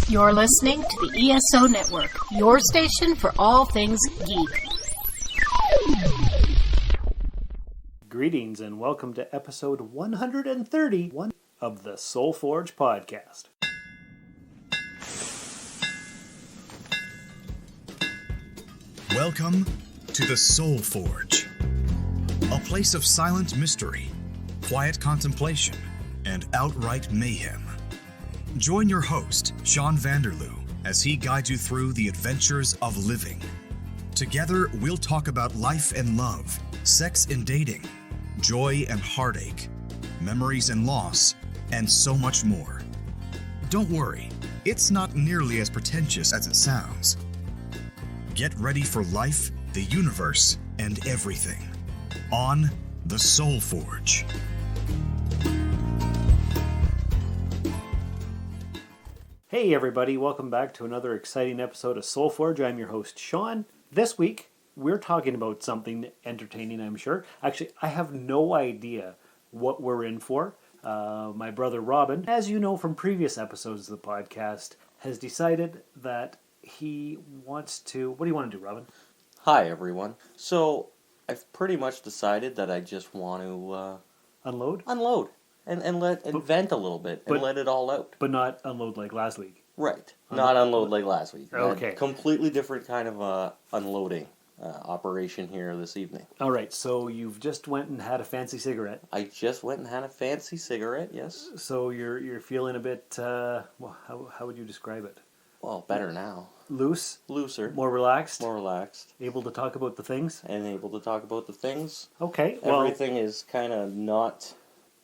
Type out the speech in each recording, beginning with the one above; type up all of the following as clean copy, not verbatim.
You're listening to the ESO Network, your station for all things geek. Greetings and welcome to episode 131 of the Soul Forge podcast. Welcome to the Soul Forge, a place of silent mystery, quiet contemplation, and outright mayhem. Join your host, Sean Vanderloo, as he guides you through the adventures of living. Together, we'll talk about life and love, sex and dating, joy and heartache, memories and loss, and so much more. Don't worry, it's not nearly as pretentious as it sounds. Get ready for life, the universe, and everything on the Soul Forge. Hey everybody, welcome back to another exciting episode of Soul Forge. I'm your host, Sean. This week, we're talking about something entertaining, I'm sure. Actually, I have no idea what we're in for. My brother Robin, as you know from previous episodes of the podcast, has decided that he wants to... What do you want to do, Robin? Hi, everyone. So, I've pretty much decided that I just want to... Unload? Unload. And vent a little bit and let it all out. But not unload like last week. Right. Not unload like last week. Okay. Completely different kind of unloading operation here this evening. All right, so you've just went and had a fancy cigarette. I just went and had a fancy cigarette, yes. So you're feeling a bit, well, how would you describe it? Well, better now. Loose? Looser. More relaxed? More relaxed. Able to talk about the things? And able to talk about the things. Okay, well... Everything is kind of not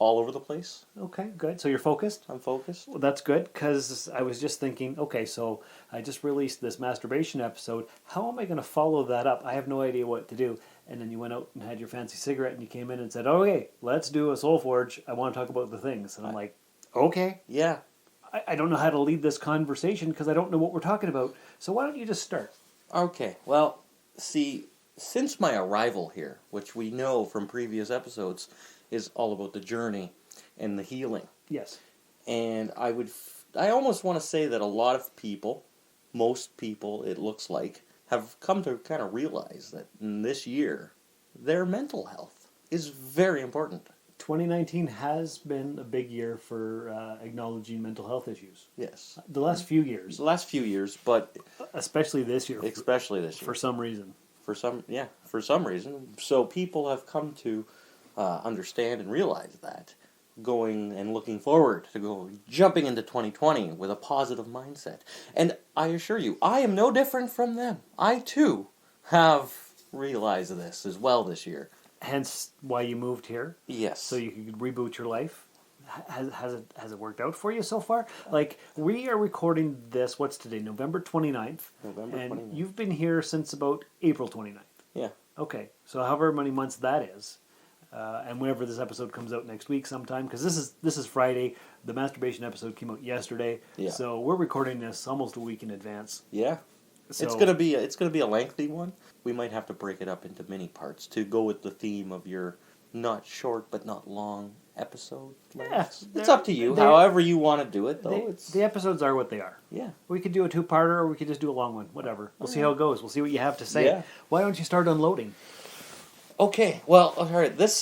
all over the place. Okay, good. So you're focused? I'm focused. Well, that's good, because I was just thinking, okay, so I just released this masturbation episode. How am I going to follow that up? I have no idea what to do. And then you went out and had your fancy cigarette, and you came in and said, okay, let's do a Soul Forge. I want to talk about the things. And I'm like, okay. Yeah. I don't know how to lead this conversation, because I don't know what we're talking about. So why don't you just start? Okay, well, see, since my arrival here, which we know from previous episodes, is all about the journey and the healing. Yes. And I almost want to say that a lot of people, most people it looks like, have come to kind of realize that in this year, their mental health is very important. 2019 has been a big year for acknowledging mental health issues. Yes. The last few years. The last few years, but... Especially this year. Especially this year. For some reason. For some reason. So people have come to understand and realize that, going and looking forward to jumping into 2020 with a positive mindset. And I assure you, I am no different from them. I too have realized this as well this year. Hence why you moved here? Yes. So you could reboot your life? Has it worked out for you so far? Like, we are recording this, what's today, November 29th? November 29th. And you've been here since about April 29th? Yeah. Okay, so however many months that is, and whenever this episode comes out next week sometime, because this is Friday, the masturbation episode came out yesterday, so we're recording this almost a week in advance. Yeah. So, it's gonna be a lengthy one. We might have to break it up into mini parts to go with the theme of your not short but not long episode lengths. Yeah, it's up to you. However you want to do it, though. The episodes are what they are. Yeah. We could do a two-parter, or we could just do a long one. Whatever. We'll see how it goes. We'll see what you have to say. Yeah. Why don't you start unloading? Okay, well, all right, this,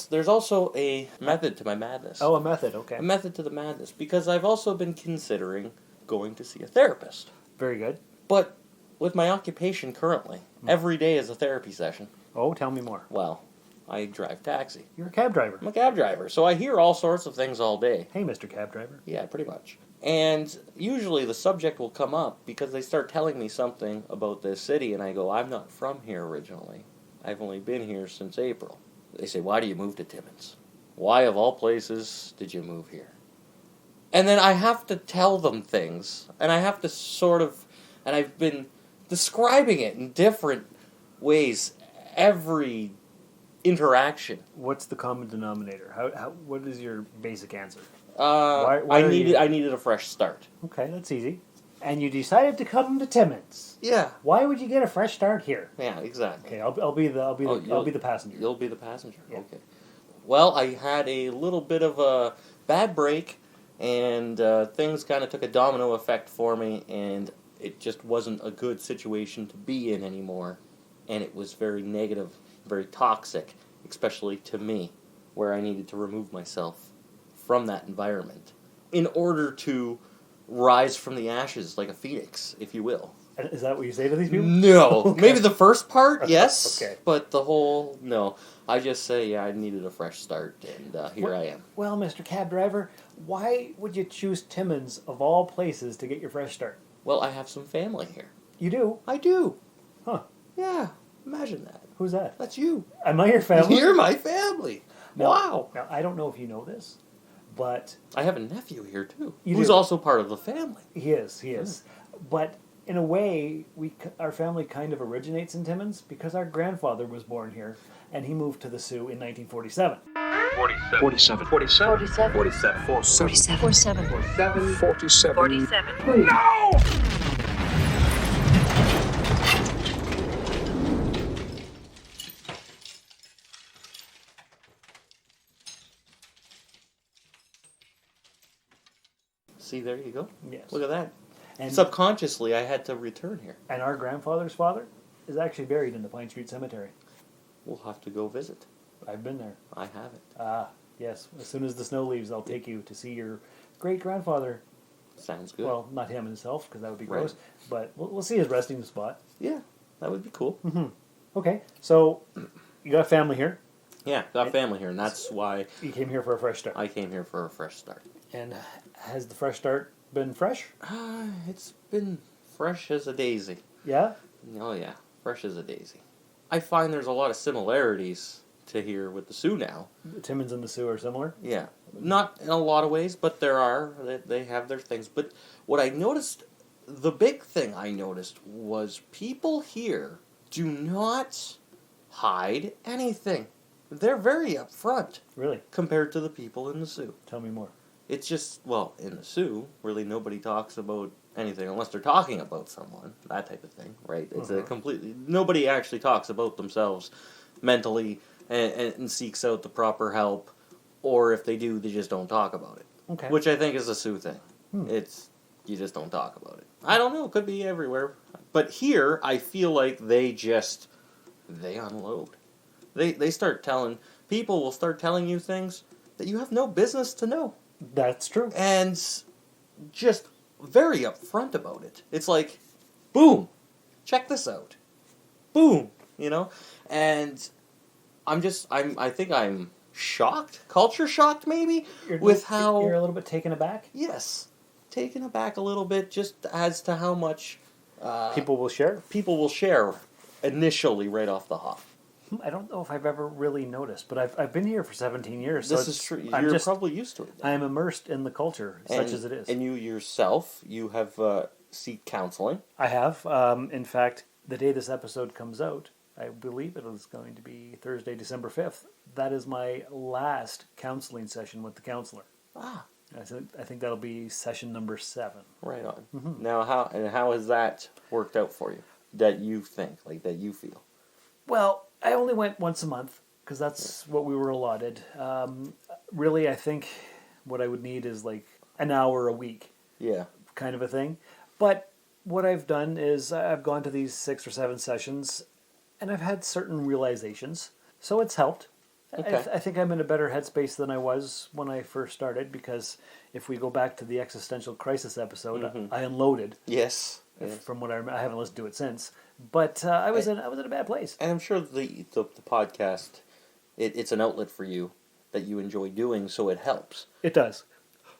there's also a method to my madness. Oh, a method, okay. A method to the madness, because I've also been considering going to see a therapist. Very good. But with my occupation currently, every day is a therapy session. Oh, tell me more. Well, I drive taxi. You're a cab driver. I'm a cab driver, so I hear all sorts of things all day. Hey, Mr. Cab Driver. Yeah, pretty much. And usually the subject will come up because they start telling me something about this city, and I go, I'm not from here originally. I've only been here since April. They say, why do you move to Timmins? Why, of all places, did you move here? And then I have to tell them things, and I have to and I've been describing it in different ways every interaction. What's the common denominator? What is your basic answer? I needed a fresh start. Okay, that's easy. And you decided to come to Timmins. Yeah. Why would you get a fresh start here? Yeah, exactly. Okay, I'll be the passenger. You'll be the passenger. Yeah. Okay. Well, I had a little bit of a bad break And things kind of took a domino effect for me, and it just wasn't a good situation to be in anymore. And it was very negative, very toxic, especially to me, where I needed to remove myself from that environment in order to rise from the ashes like a phoenix, if you will. Is that what you say to these people? No. Okay. Maybe the first part, yes. Okay. But the whole, no. I just say, I needed a fresh start, and here I am. Well, Mr. Cab Driver, why would you choose Timmins, of all places, to get your fresh start? Well, I have some family here. You do? I do. Huh. Yeah. Imagine that. Who's that? That's you. Am I your family? You're my family. Now, Wow. Now, I don't know if you know this, but... I have a nephew here, too. You who's do? also part of the family. He is. But in a way, our family kind of originates in Timmins because our grandfather was born here, and he moved to the Sioux in 1947. 47. No! See, there you go. Yes. Look at that. And, Subconsciously, I had to return here. and our grandfather's father is actually buried in the Pine Street Cemetery. We'll have to go visit. I've been there. I haven't. Ah, yes. As soon as the snow leaves, I'll take you to see your great-grandfather. Sounds good. Well, not him himself, because that would be Right. gross. But we'll see his resting spot. Yeah, that would be cool. Okay, so you got family here. Yeah, got family here, and that's why You came here for a fresh start. I came here for a fresh start. And has the fresh start been fresh? It's been fresh as a daisy. Yeah? Oh yeah, fresh as a daisy. I find there's a lot of similarities to here with the Sioux now. The Timmins and the Sioux are similar? Yeah, not in a lot of ways, but there are. They have their things. But what I noticed, the big thing I noticed was people here do not hide anything. They're very upfront Really? compared to the people in the Sioux. Tell me more. It's just, well, in the Sioux, really nobody talks about anything unless they're talking about someone, that type of thing, right? It's a completely, nobody actually talks about themselves mentally and seeks out the proper help, or if they do, they just don't talk about it. Okay. Which I think is a Sioux thing. It's, you just don't talk about it. I don't know, it could be everywhere. But here, I feel like they unload. They start telling, people will start telling you things that you have no business to know. That's true. And just very upfront about it. It's like, boom, check this out. Boom, you know? And I think I'm shocked, culture shocked maybe, with how... You're a little bit taken aback? Yes, taken aback a little bit just as to how much... People will share? People will share initially right off the hop. I don't know if I've ever really noticed, but I've been here for 17 years. This so is true. I'm You're just, probably used to it. Then. I'm immersed in the culture, such as it is. And you yourself, you have seek counseling. I have. In fact, the day this episode comes out, I believe it is going to be Thursday, December 5th. That is my last counseling session with the counselor. Ah. I think that'll be session number 7. Right on. Mm-hmm. Now, how has that worked out for you? That you think, like that you feel? Well, I only went once a month because that's what we were allotted. Really, I think what I would need is like an hour a week. Yeah. Kind of a thing. But what I've done is I've gone to these 6 or 7 sessions and I've had certain realizations. So it's helped. Okay. I think I'm in a better headspace than I was when I first started because if we go back to the existential crisis episode, I unloaded. Yes. From what I haven't listened to it since. But I was in a bad place. And I'm sure the podcast, it's an outlet for you that you enjoy doing, so it helps. It does.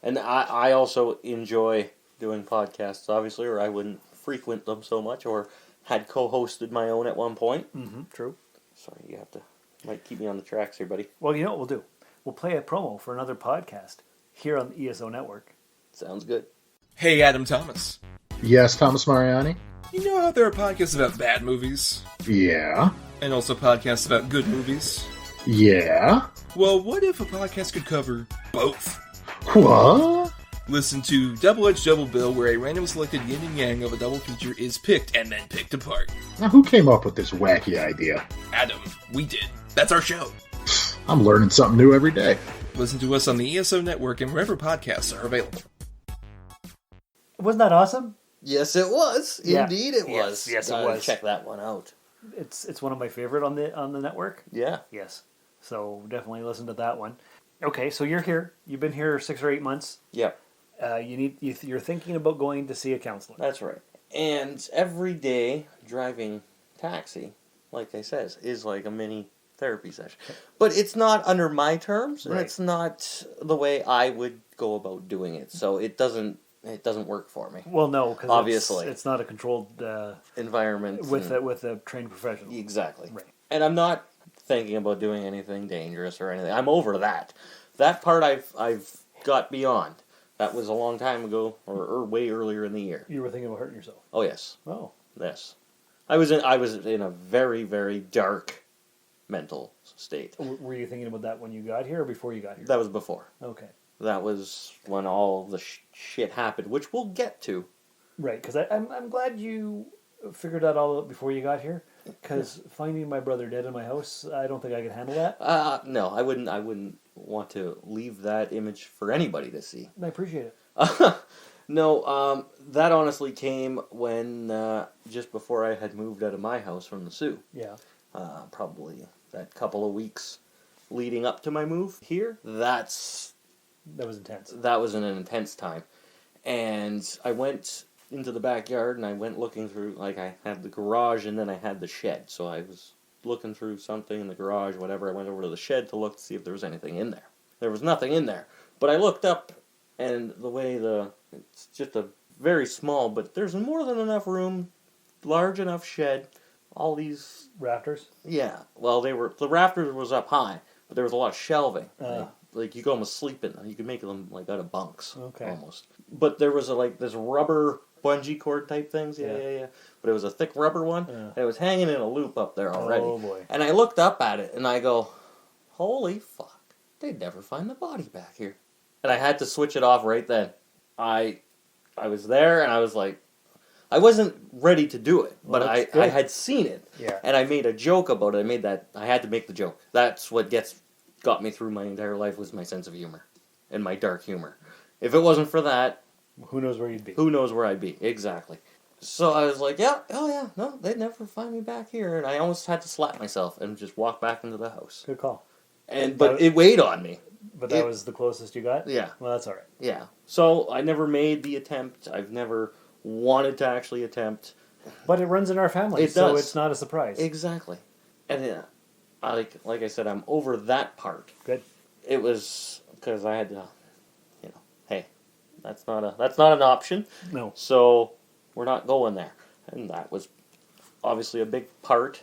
And I also enjoy doing podcasts, obviously, or I wouldn't frequent them so much, or had co-hosted my own at one point. Mm-hmm, true. Sorry, you might keep me on the tracks here, buddy. Well, you know what we'll do? We'll play a promo for another podcast here on the ESO Network. Sounds good. Hey, Adam Thomas. Yes, Thomas Mariani? You know how there are podcasts about bad movies? Yeah. And also podcasts about good movies? Yeah. Well, what if a podcast could cover both? What? Listen to Double Edge Double Bill, where a random selected yin and yang of a double feature is picked and then picked apart. Now, who came up with this wacky idea? Adam, we did. That's our show. I'm learning something new every day. Listen to us on the ESO Network and wherever podcasts are available. Wasn't that awesome? Yes, it was. Yeah. Indeed, it Yes, was. yes, it Gotta was. Check that one out. It's one of my favorite on the network. Yeah. Yes. So definitely listen to that one. Okay, so you're here. You've been here 6 or 8 months. Yep. You're thinking about going to see a counselor. That's right. And every day driving taxi, like I says, is like a mini therapy session. But it's not under my terms, and Right. it's not the way I would go about doing it. So it doesn't work for me. Well, no, because Obviously. it's not a controlled Environment with and- a trained professional. Exactly. Right. And I'm not thinking about doing anything dangerous or anything. I'm over that. That part I've got beyond. That was a long time ago, or way earlier in the year. You were thinking about hurting yourself. Oh yes, Oh, yes. I was in a very, very dark mental state. were you thinking about that when you got here or before you got here? That was before. Okay, That was when all the shit happened, which we'll get to. right. Because I'm glad you figured that all out before you got here. Because finding my brother dead in my house, I don't think I could handle that. No, I wouldn't want to leave that image for anybody to see. I appreciate it. No, that honestly came when just before I had moved out of my house from the Sioux. Yeah. Probably that couple of weeks leading up to my move here. That was intense. That was an intense time, and I went into the backyard and I went looking through. Like I had the garage and then I had the shed, so I was looking through something in the garage, whatever. I went over to the shed to look to see if there was anything in there. There was nothing in there, but I looked up, and the way it's just a very small, but there's more than enough room, large enough shed. All these Rafters? Yeah, well, the rafters was up high, but there was a lot of shelving. Like you could almost sleep in them. You could make them like out of bunks, almost. But there was this rubber bungee cord type things, yeah. But it was a thick rubber one, and it was hanging in a loop up there already. Oh boy! And I looked up at it, and I go, "Holy fuck! They'd never find the body back here." And I had to switch it off right then. I was there, and I was like. I wasn't ready to do it, but I had seen it, and I made a joke about it. I had to make the joke. That's what got me through my entire life was my sense of humor, and my dark humor. If it wasn't for that, who knows where you'd be? Who knows where I'd be, exactly. So I was like, no, they'd never find me back here, and I almost had to slap myself and just walk back into the house. Good call. But it weighed on me. But that was the closest you got? Yeah. Well, that's all right. Yeah. So I never made the attempt. I've never wanted to actually attempt. But it runs in our family, so it's not a surprise. Exactly. And like I said, I'm over that part. Good. It was because I had to, hey, that's not an option. No. So we're not going there. And that was obviously a big part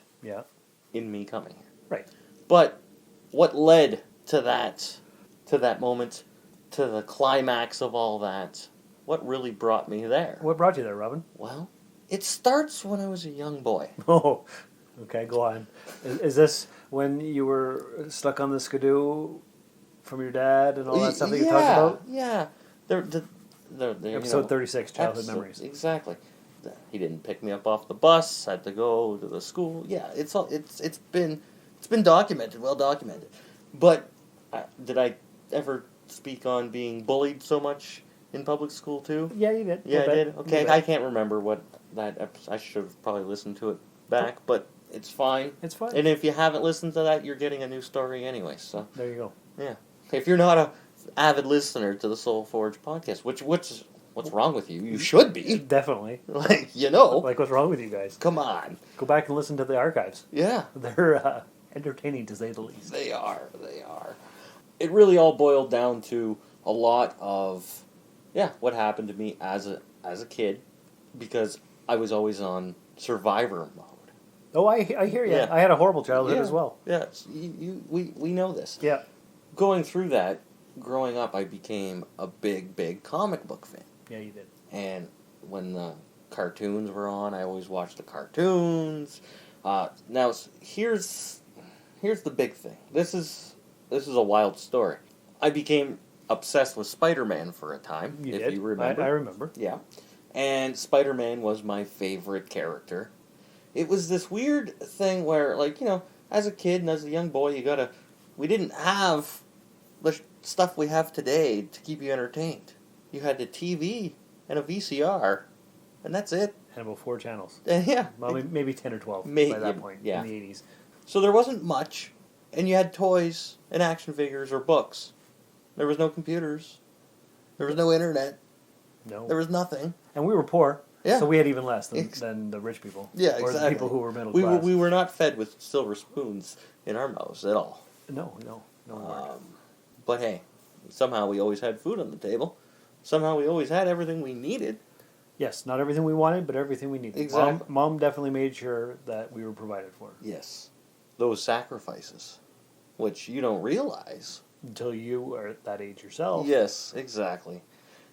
in me coming here. Right. But what led to that moment, to the climax of all that, what really brought me there? What brought you there, Robin? Well, it starts when I was a young boy. Oh, okay, go on. Is this when you were stuck on the skidoo from your dad and all that stuff that you talked about? Yeah. Episode 36, Childhood Memories. Exactly. He didn't pick me up off the bus. Had to go to the school. Yeah, it's been documented, well documented. But did I ever speak on being bullied so much in public school too? Yeah, you did. Yeah, I did. Okay, I can't remember what that episode. I should have probably listened to it back, but it's fine. It's fine. And if you haven't listened to that, you're getting a new story anyway. So there you go. Yeah. If you're not a avid listener to the Soul Forge podcast, what's wrong with you? You should be. Definitely. Like what's wrong with you guys? Come on. Go back and listen to the archives. Yeah. They're entertaining to say the least. They are. It really all boiled down to a lot of what happened to me as a kid, because I was always on survivor mode. Oh, I hear you. Yeah. I had a horrible childhood as well. Yeah, we know this. Yeah. Going through that, growing up, I became a big comic book fan. Yeah, you did. And when the cartoons were on, I always watched the cartoons. Now, here's the big thing. This is a wild story. I became obsessed with Spider-Man for a time, if you remember. I remember. Yeah. And Spider-Man was my favorite character. It was this weird thing where, as a kid and as a young boy, we didn't have the stuff we have today to keep you entertained. You had a TV and a VCR, and that's it. And about 4 channels. Yeah. Well, maybe 10 or 12 May- by that point yeah. in the 80s. So there wasn't much, and you had toys and action figures or books. There was no computers. There was no internet. No. There was nothing. And we were poor, Yeah. so we had even less than the rich people. Yeah, Or exactly. the people who were middle We class. were not fed with silver spoons in our mouths at all. No, we weren't. But hey, somehow we always had food on the table. Somehow we always had everything we needed. Yes, not everything we wanted, but everything we needed. Exactly. Mom definitely made sure that we were provided for. Yes. Those sacrifices, which you don't realize. Until you are at that age yourself. Yes, exactly.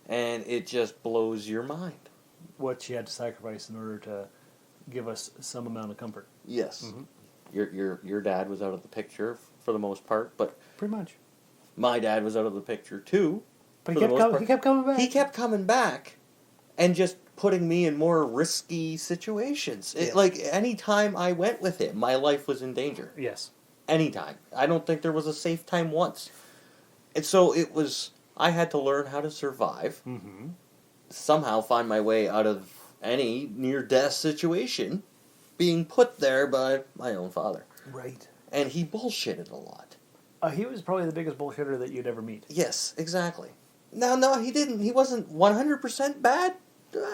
And it just blows your mind. What she had to sacrifice in order to give us some amount of comfort. Yes. Mm-hmm. Your dad was out of the picture for the most part, but Pretty much. my dad was out of the picture too. But for he the kept, most part. he kept coming back. He kept coming back and just putting me in more risky situations. Yes. Like, any time I went with him, my life was in danger. Yes. Anytime. I don't think there was a safe time once. And so it was, I had to learn how to survive, Mm-hmm. somehow find my way out of any near-death situation, being put there by my own father. Right. And he bullshitted a lot. He was probably the biggest bullshitter that you'd ever meet. Yes, exactly. No, he didn't. He wasn't 100% bad.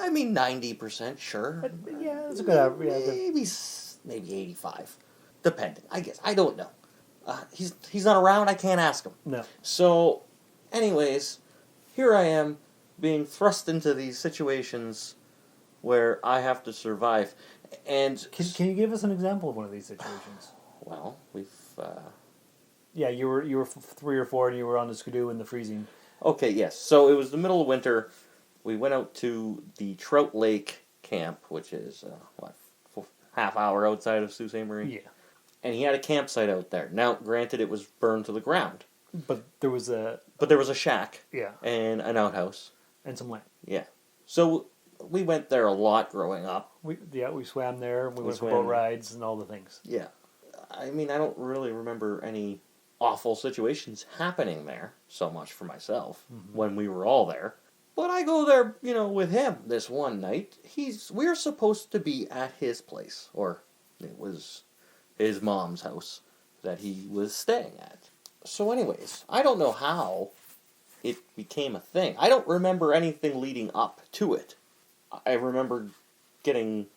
I mean, 90%, sure. But, yeah, that's a good average. Yeah, Maybe 85. Depending, I guess. I don't know. He's not around. I can't ask him. no. So, anyways, here I am being thrust into these situations where I have to survive. And, Can you give us an example of one of these situations? well, we've... Yeah, you were 3 or 4 and you were on the skidoo in the freezing. Okay, yes. So it was the middle of winter. We went out to the Trout Lake camp, which is, half hour outside of Sault Ste. Marie. Yeah. And he had a campsite out there. Now, granted, it was burned to the ground. But there was a... But there was a shack Yeah. and an outhouse. And some land. Yeah. So we went there a lot growing up. We swam there. We went for swam. boat rides and all the things. Yeah. I mean, I don't really remember any awful situations happening there so much for myself when we were all there. But I go there, with him this one night. We're supposed to be at his place, or it was his mom's house that he was staying at. So anyways, I don't know how it became a thing. I don't remember anything leading up to it. I remember getting,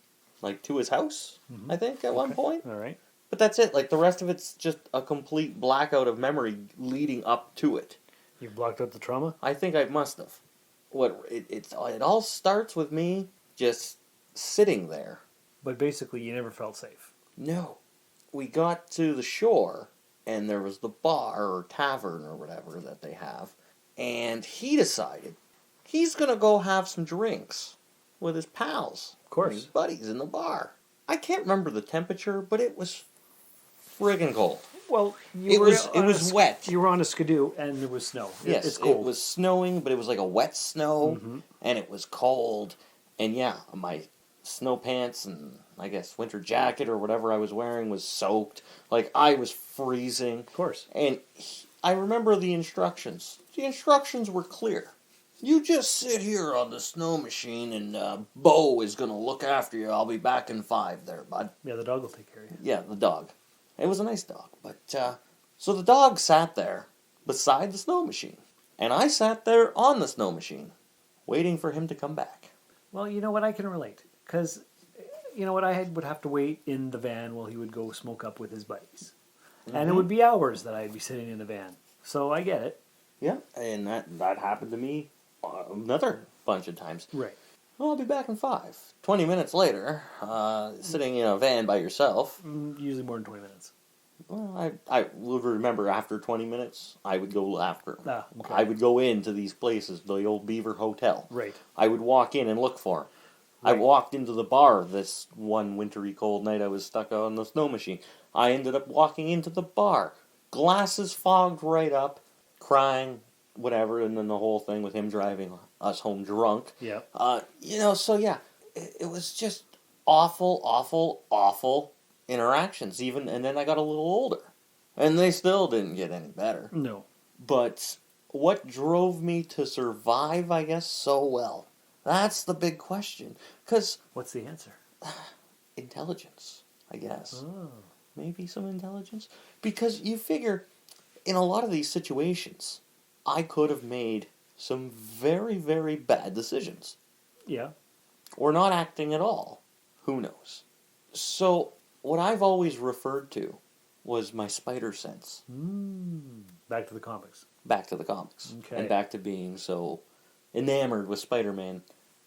to his house, I think, at one point. All right. But that's it. The rest of it's just a complete blackout of memory leading up to it. You blocked out the trauma? I think I must have. It all starts with me just sitting there. But basically, you never felt safe. No. We got to the shore, and there was the bar or tavern or whatever that they have. And he decided he's going to go have some drinks with his pals. Of course. And his buddies in the bar. I can't remember the temperature, but it was friggin' cold. Well, It was wet. You were on a skidoo, and there was snow. Yes, it's cold. it was snowing, but it was like a wet snow, and it was cold. And yeah, my snow pants and I guess winter jacket or whatever I was wearing was soaked. I was freezing. Of course. And I remember the instructions. The instructions were clear. You just sit here on the snow machine, and Bo is going to look after you. I'll be back in 5 there, bud. Yeah, the dog will take care of you. Yeah, the dog. It was a nice dog. But, so the dog sat there beside the snow machine. And I sat there on the snow machine, waiting for him to come back. Well, you know what? I can relate. Because, you know what? I would have to wait in the van while he would go smoke up with his buddies. And it would be hours that I'd be sitting in the van. So I get it. Yeah, and that happened to me another bunch of times. Right. Well, I'll be back in 5. 20 minutes later, sitting in a van by yourself. Usually more than 20 minutes. Well, I would remember after 20 minutes, I would go after him. Ah, okay. I would go into these places, the old Beaver Hotel. Right. I would walk in and look for him. Right. I walked into the bar this one wintry cold night I was stuck on the snow machine. I ended up walking into the bar. Glasses fogged right up, crying, whatever, and then the whole thing with him driving us home drunk. Yeah. So yeah, it was just awful, awful, awful interactions. And then I got a little older, and they still didn't get any better. No. But what drove me to survive, I guess, so well? That's the big question. Because What's the answer? intelligence, I guess. Oh. Maybe some intelligence? Because you figure, in a lot of these situations, I could have made some very, very bad decisions. Yeah. Or not acting at all. Who knows? So, what I've always referred to was my spider sense. Back to the comics. Back to the comics. Okay. And back to being so enamored with Spider-Man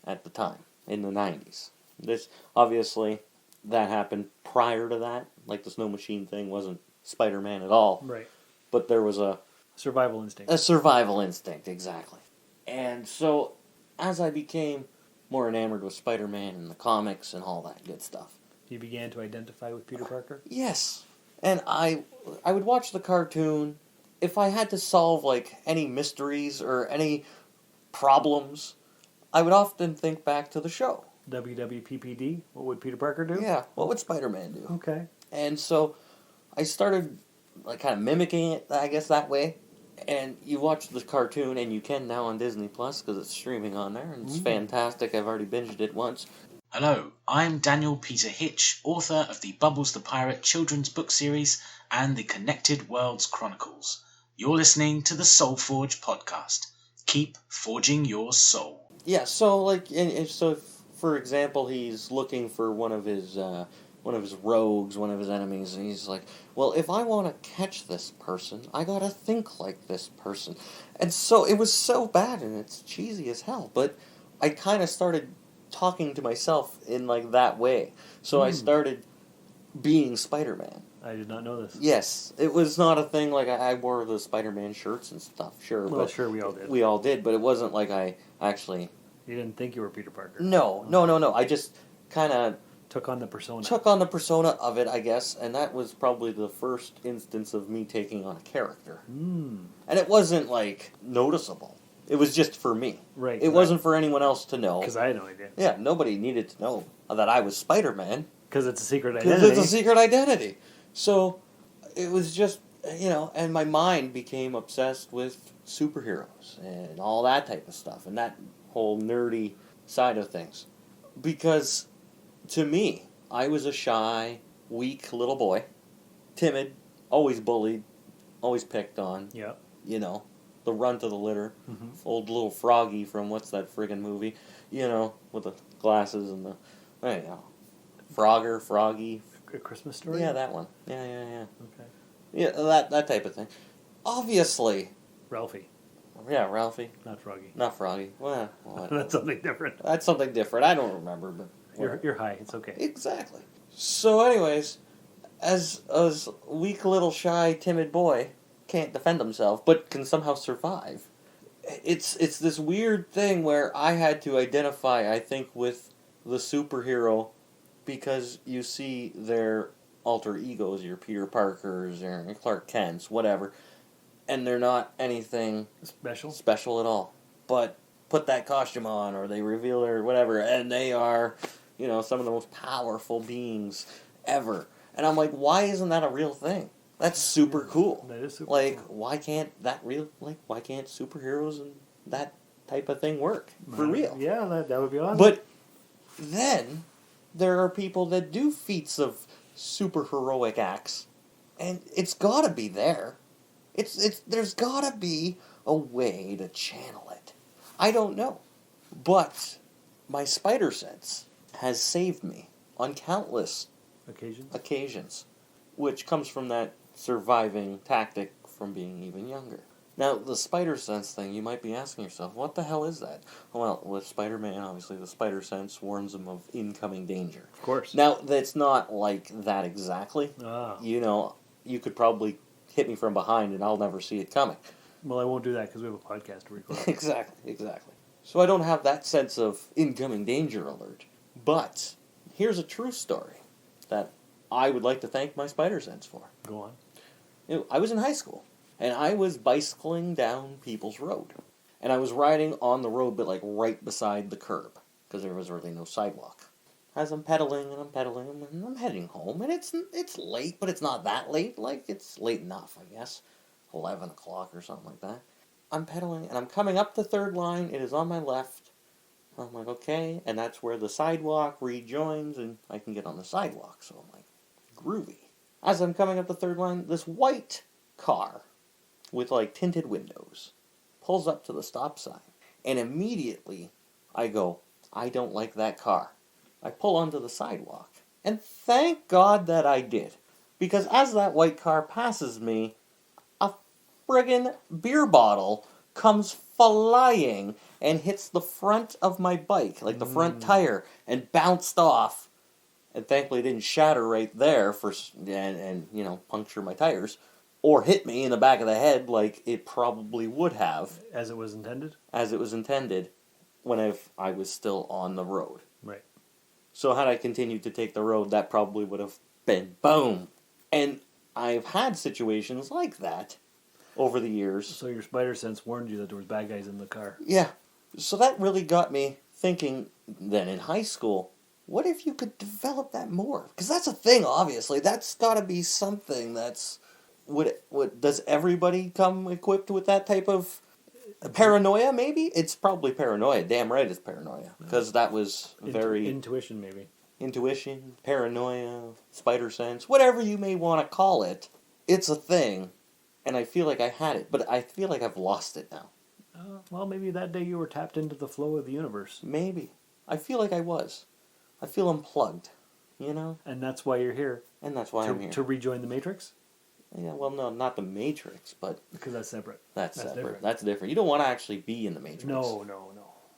at the time, in the 90s. This, obviously, that happened prior to that. Like, the snow machine thing wasn't Spider-Man at all. Right. But there was a Survival instinct. survival instinct, exactly. And so, as I became more enamored with Spider-Man and the comics and all that good stuff. You began to identify with Peter Parker? Yes. And I would watch the cartoon. If I had to solve, like, any mysteries or any problems, I would often think back to the show. WWPPD? What would Peter Parker do? Yeah, what would Spider-Man do? Okay. And so, I started, like, kind of mimicking it, I guess, that way. And you watch the cartoon, and you can now on Disney Plus because it's streaming on there, and it's fantastic. I've already binged it once. Hello, I'm Daniel Peter Hitch, author of the Bubbles the Pirate children's book series and the Connected Worlds Chronicles. You're listening to the Soul Forge podcast. Keep forging your soul. Yeah, so, like, and so, if, for example, he's looking for one of his rogues, one of his enemies, and he's like, well, if I want to catch this person, I gotta think like this person. And so, it was so bad, and it's cheesy as hell, but I kind of started talking to myself in, like, that way. So I started being Spider-Man. I did not know this. Yes, it was not a thing, like, I wore the Spider-Man shirts and stuff, sure. Well, but sure, we all did. We all did, but it wasn't like I actually... You didn't think you were Peter Parker? No. I just kind of Took on the persona. took on the persona of it, I guess, and that was probably the first instance of me taking on a character. And it wasn't, like, noticeable. It was just for me. Right. It wasn't for anyone else to know. Because I had no idea. Yeah, nobody needed to know that I was Spider-Man. Because it's a secret Because identity. it's a secret identity. So, it was just, and my mind became obsessed with superheroes and all that type of stuff, and that whole nerdy side of things. Because, to me, I was a shy, weak little boy, timid, always bullied, always picked on, Yeah. The runt of the litter, old little Froggy from what's that friggin' movie, with the glasses and the, Froggy. A Christmas Story? Yeah, that one. Yeah. Okay. Yeah, that type of thing. Obviously. Ralphie. Yeah, Ralphie. Not Froggy. Not Froggy. Well, That's something different. that's something different. I don't remember, but You're high. It's okay. exactly. So, anyways, as a weak little shy timid boy, can't defend himself, but can somehow survive. It's this weird thing where I had to identify, I think, with the superhero because you see their alter egos, your Peter Parkers, your Clark Kents, whatever, and they're not anything special at all. But put that costume on, or they reveal their whatever, and they are, some of the most powerful beings ever. And I'm like, why isn't that a real thing? That's super cool. That is super cool. cool. Why can't why can't superheroes and that type of thing work for real? Yeah, that would be awesome. But then there are people that do feats of super heroic acts, and it's gotta be there. There's gotta be a way to channel it. I don't know. But my spider sense has saved me on countless occasions, which comes from that surviving tactic from being even younger. Now, the spider sense thing, you might be asking yourself, what the hell is that? Well, with Spider-Man, obviously, the spider sense warns him of incoming danger. Of course. Now, that's not like that exactly. Ah. You could probably hit me from behind and I'll never see it coming. Well, I won't do that because we have a podcast to record. Exactly. So I don't have that sense of incoming danger alert. But here's a true story that I would like to thank my spider sense for. Go on. I was in high school, and I was bicycling down People's Road. And I was riding on the road, but like right beside the curb, because there was really no sidewalk. As I'm pedaling, and I'm heading home, and it's late, but it's not that late. Like, it's late enough, I guess. 11 o'clock or something like that. I'm pedaling, and I'm coming up the third line. It is on my left. I'm like, okay, and that's where the sidewalk rejoins, and I can get on the sidewalk, so I'm like, groovy. As I'm coming up the third line, this white car with, like, tinted windows pulls up to the stop sign, and immediately I go, I don't like that car. I pull onto the sidewalk, and thank God that I did, because as that white car passes me, a friggin' beer bottle comes flying and hits the front of my bike, like the front tire, and bounced off. And thankfully it didn't shatter right there and you know, puncture my tires, or hit me in the back of the head like it probably would have. As it was intended? As it was intended when I was still on the road. Right. So had I continued to take the road, that probably would have been boom. And I've had situations like that over the years. So your spider sense warned you that there was bad guys in the car. Yeah. So that really got me thinking then in high school, what if you could develop that more? Because that's a thing, obviously. That's got to be something that's... Does everybody come equipped with that type of paranoia, maybe? It's probably paranoia. Damn right it's paranoia. Because that was very... Intuition, maybe. Intuition, paranoia, spider sense, whatever you may want to call it. It's a thing. And I feel like I had it, but I feel like I've lost it now. Well, maybe that day you were tapped into the flow of the universe. Maybe. I feel like I was. I feel unplugged, you know? And that's why you're here. And that's why I'm here. To rejoin the Matrix? Yeah, well, no, not the Matrix, but... Because that's separate. That's separate. Different. That's different. You don't want to actually be in the Matrix. No.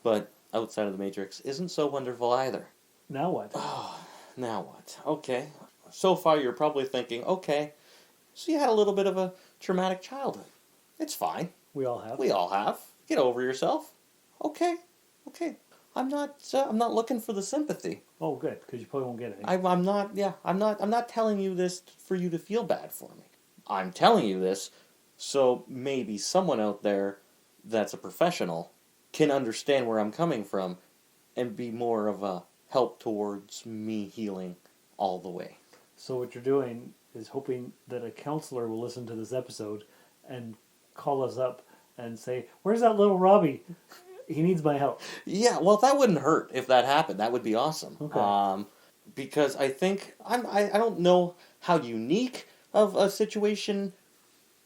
But outside of the Matrix isn't so wonderful either. Now what? Oh, now what? Okay. So far you're probably thinking, okay, so you had a little bit of a traumatic childhood. It's fine. We all have. We all have. Get over yourself. Okay. I'm not looking for the sympathy. Oh, good, because you probably won't get any. I'm not telling you this for you to feel bad for me. I'm telling you this so maybe someone out there that's a professional can understand where I'm coming from and be more of a help towards me healing all the way. So what you're doing is hoping that a counselor will listen to this episode and call us up and say, "Where's that little Robbie? He needs my help." Yeah, well, that wouldn't hurt if that happened. That would be awesome. Okay. Because I think I don't know how unique of a situation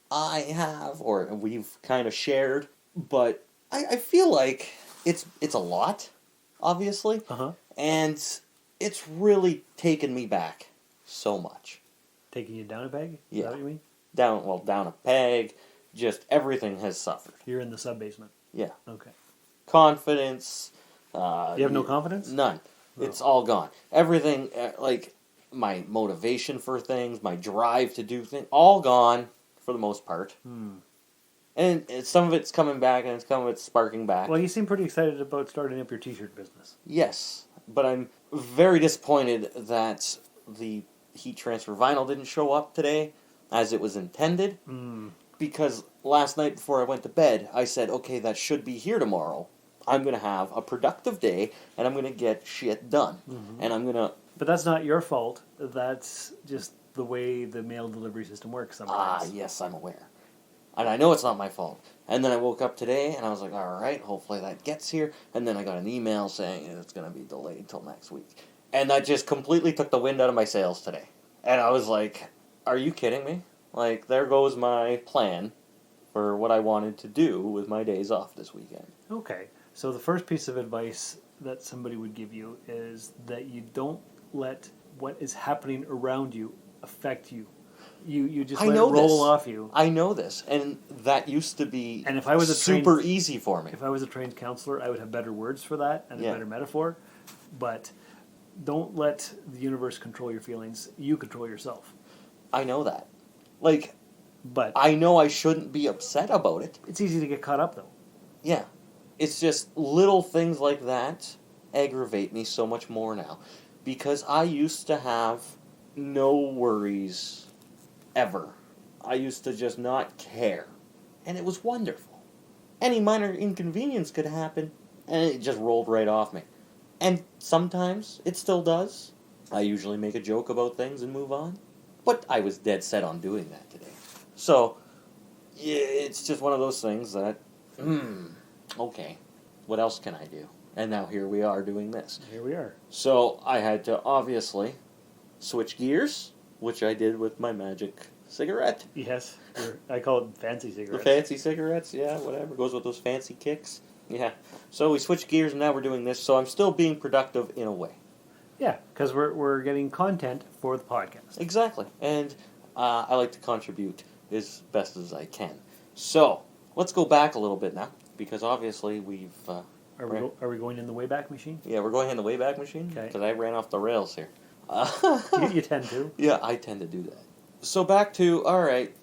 I have or we've kind of shared, but I feel like it's a lot, obviously, and it's really taken me back so much. Taking you down a peg? Yeah. Is that what you mean? Down a peg. Just everything has suffered. You're in the sub-basement. Yeah. Okay. Confidence. You have no confidence? None. Oh. It's all gone. Everything, like my motivation for things, my drive to do things, all gone for the most part. And some of it's coming back, and some of it's sparking back. Well, you seem pretty excited about starting up your t-shirt business. Yes, but I'm very disappointed that the heat transfer vinyl didn't show up today as it was intended. Because last night before I went to bed, I said, okay, that should be here tomorrow. I'm going to have a productive day, and I'm going to get shit done. And I'm going to... But that's not your fault. That's just the way the mail delivery system works sometimes. Yes, I'm aware. And I know it's not my fault. And then I woke up today, and I was like, all right, hopefully that gets here. And then I got an email saying it's going to be delayed till next week. And that just completely took the wind out of my sails today. And I was like, are you kidding me? Like, there goes my plan for what I wanted to do with my days off this weekend. Okay. So the first piece of advice that somebody would give you is that you don't let what is happening around you affect you. You just let it roll off you. I know this, and that used to be and if I was super easy for me. If I was a trained counselor, I would have better words for that and a better metaphor. But don't let the universe control your feelings. You control yourself. I know that. But I know I shouldn't be upset about it. It's easy to get caught up, though. Yeah. It's just little things like that aggravate me so much more now. Because I used to have no worries ever. I used to just not care. And it was wonderful. Any minor inconvenience could happen, and it just rolled right off me. And sometimes it still does. I usually make a joke about things and move on. But I was dead set on doing that today. So, yeah, it's just one of those things that, okay, what else can I do? And now here we are doing this. Here we are. So I had to obviously switch gears, which I did with my magic cigarette. Yes. I call it fancy The cigarettes. fancy cigarettes, yeah, whatever. Goes with those fancy kicks. Yeah. So we switched gears and now we're doing this, so I'm still being productive in a way. Yeah, because we're getting content for the podcast. Exactly. And I like to contribute as best as I can. So, let's go back a little bit now, because obviously we've... Are we going in the Wayback Machine? Yeah, we're going in the Wayback Machine, Okay. because I ran off the rails here. You tend to. Yeah, I tend to do that. So back to, alright,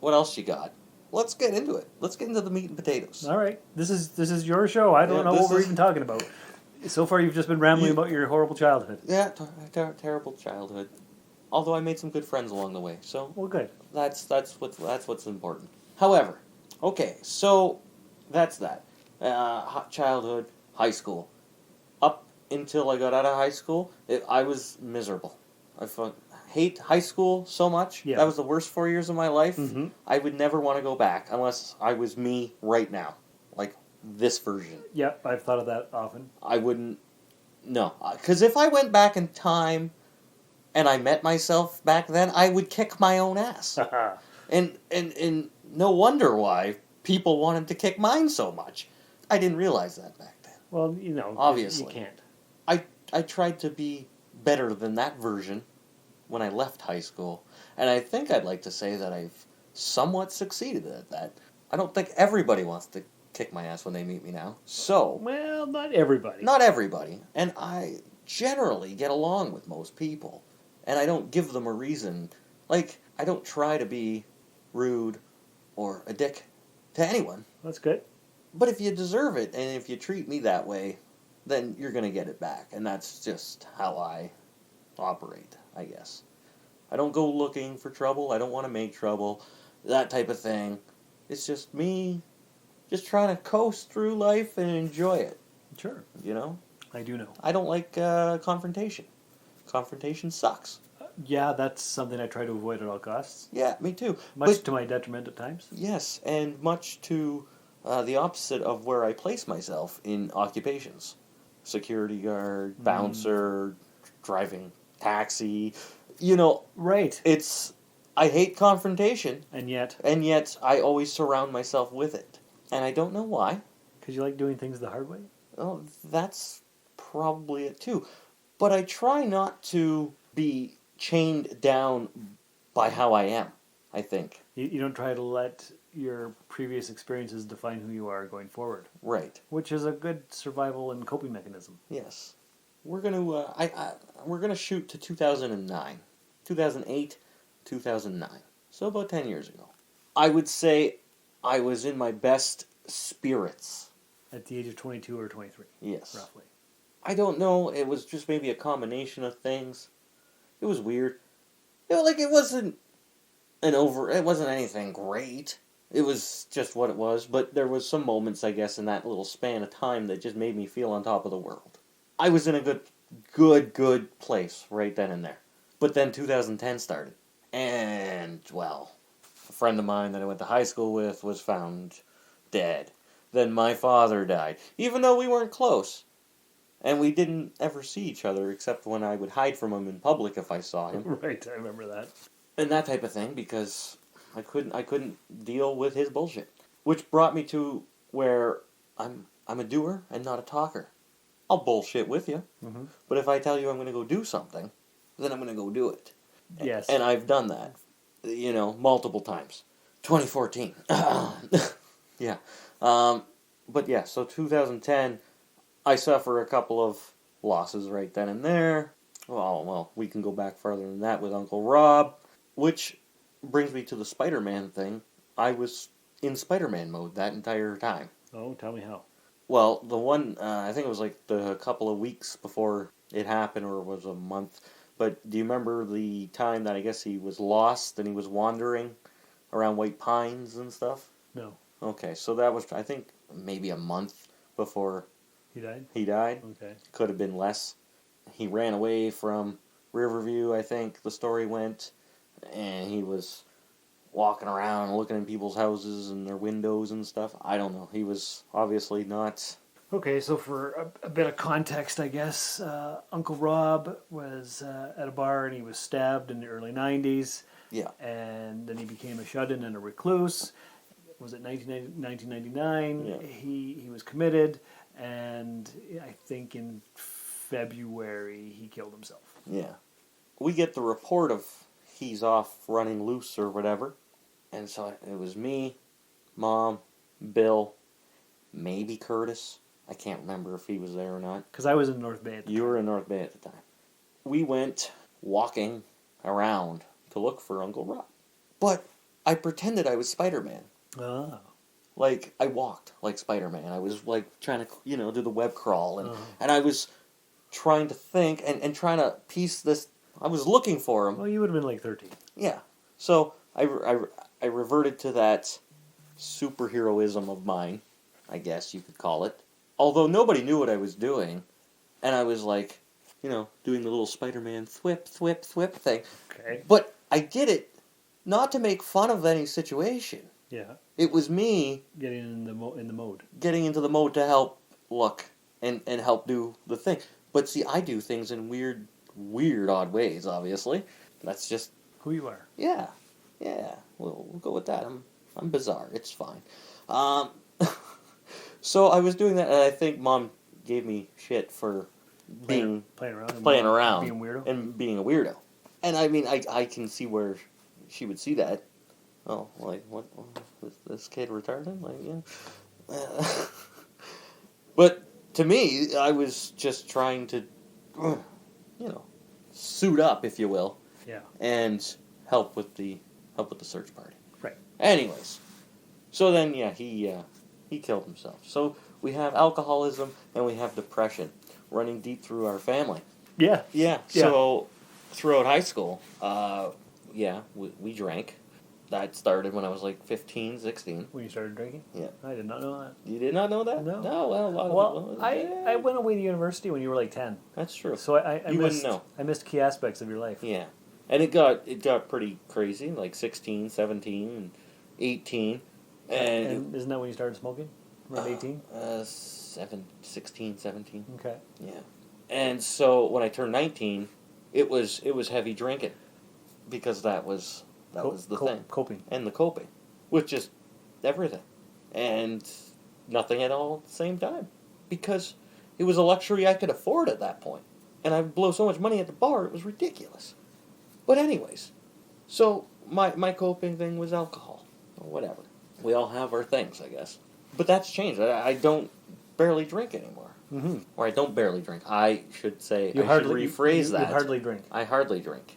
what else you got? Let's get into it. Let's get into the meat and potatoes. All right. This is your show. I don't know what we're even talking about. So far, you've just been rambling about your horrible childhood. Yeah, terrible childhood. Although I made some good friends along the way, so Well, good. that's what's important. However, okay, so that's that. Childhood, high school. Up until I got out of high school, I was miserable. I hate high school so much. Yeah. That was the worst 4 years of my life. Mm-hmm. I would never want to go back unless I was me right now, like this version. Yeah, I've thought of that often. I wouldn't. No, because if I went back in time and I met myself back then, I would kick my own ass. And no wonder why people wanted to kick mine so much. I didn't realize that back then. Well, Obviously. you can't. I tried to be better than that version when I left high school, and I think I'd like to say that I've somewhat succeeded at that. I don't think everybody wants to kick my ass when they meet me now. So, Well, not everybody. not everybody, and I generally get along with most people, and I don't give them a reason. Like, I don't try to be rude or a dick to anyone. That's good. But if you deserve it, and if you treat me that way, then you're going to get it back. And that's just how I operate, I guess. I don't go looking for trouble. I don't want to make trouble. That type of thing. It's just me just trying to coast through life and enjoy it, Sure. you know? I do know. I don't like confrontation. Confrontation sucks. Yeah, that's something I try to avoid at all costs. Yeah, me too. Much to my detriment at times. Yes, and much to the opposite of where I place myself in occupations. Security guard, bouncer, driving taxi. Right. I hate confrontation, And yet, and yet I always surround myself with it. And I don't know why. because you like doing things the hard way? Oh, that's probably it too. But I try not to be chained down by how I am, I think. You don't try to let your previous experiences define who you are going forward, Right. which is a good survival and coping mechanism. Yes. We're gonna we're gonna shoot to 2009. 2008, 2009. So about 10 years ago. I would say I was in my best spirits. At the age of 22 or 23, Yes. roughly. I don't know, it was just maybe a combination of things. It was weird. It wasn't it wasn't anything great. It was just what it was, but there was some moments, I guess, in that little span of time that just made me feel on top of the world. I was in a good place right then and there. But then 2010 started. And, well, a friend of mine that I went to high school with was found dead. Then my father died, even though we weren't close. And we didn't ever see each other, except when I would hide from him in public if I saw him. Right, I remember that. And that type of thing, because I couldn't deal with his bullshit. Which brought me to where I'm a doer and not a talker. I'll bullshit with you, but if I tell you I'm going to go do something, then I'm going to go do it. Yes. And I've done that, multiple times. 2014. Yeah. But yeah, so 2010, I suffer a couple of losses right then and there. Well, we can go back farther than that with Uncle Rob, which brings me to the Spider-Man thing. I was in Spider-Man mode that entire time. Oh, tell me how. Well, the one, I think it was like a couple of weeks before it happened, or it was a month. But do you remember the time that I guess he was lost and he was wandering around White Pines and stuff? No. Okay, so that was, I think, maybe a month before He died? he died. Okay. Could have been less. He ran away from Riverview, I think the story went, and he was walking around looking in people's houses and their windows and stuff. I don't know. He was obviously not... Okay, so for a bit of context, I guess, Uncle Rob was at a bar and he was stabbed in the early 90s. Yeah. And then he became a shut-in and a recluse. Was it 1999? Yeah. He was committed, and I think in February he killed himself. Yeah. We get the report of he's off running loose or whatever. And so it was me, Mom, Bill, maybe Curtis. I can't remember if he was there or not. Because I was in North Bay at the time. You were in North Bay at the time. We went walking around to look for Uncle Rob. But I pretended I was Spider-Man. Oh. Like, I walked like Spider-Man. I was, like, trying to, do the web crawl. And I was trying to think and trying to piece this. I was looking for him. Well, you would have been like 13. Yeah. So I reverted to that superheroism of mine, I guess you could call it. Although nobody knew what I was doing. And I was like, doing the little Spider-Man thwip thing. Okay. But I did it not to make fun of any situation. Yeah. It was me Getting in the mode. getting into the mode to help look and help do the thing. But see, I do things in weird, odd ways, obviously. That's just... Who you are. Yeah. We'll go with that. I'm bizarre. It's fine. So I was doing that, and I think Mom gave me shit for Playing around. playing around. Being a weirdo. And being a weirdo. And I mean, I can see where she would see that. Oh, like, what? Is this kid retarded? Like, yeah. But to me, I was just trying to, suit up, if you will, Yeah. and help with the search party. Right. Anyways, so then he killed himself. So we have alcoholism and we have depression running deep through our family. Yeah. Yeah. So throughout high school, we drank. That started when I was like 15, 16. When you started drinking? Yeah. I did not know that. You did not know that? No. No, well, a lot of people... I went away to university when you were like 10. That's true. So I You wouldn't missed, know. I missed key aspects of your life. Yeah. And it got pretty crazy, like 16, 17, and 18. And isn't that when you started smoking? Around 18? 16, 17. Okay. Yeah. And so when I turned 19, it was heavy drinking because that was the thing. Coping. And the coping with just everything and nothing at all at the same time because it was a luxury I could afford at that point. And I'd blow so much money at the bar, it was ridiculous. But anyways, so my coping thing was alcohol or whatever. We all have our things, I guess. But that's changed. I don't barely drink anymore. Mm-hmm. Or I don't barely drink. I should say, You I hardly, should rephrase that. You hardly drink. I hardly drink.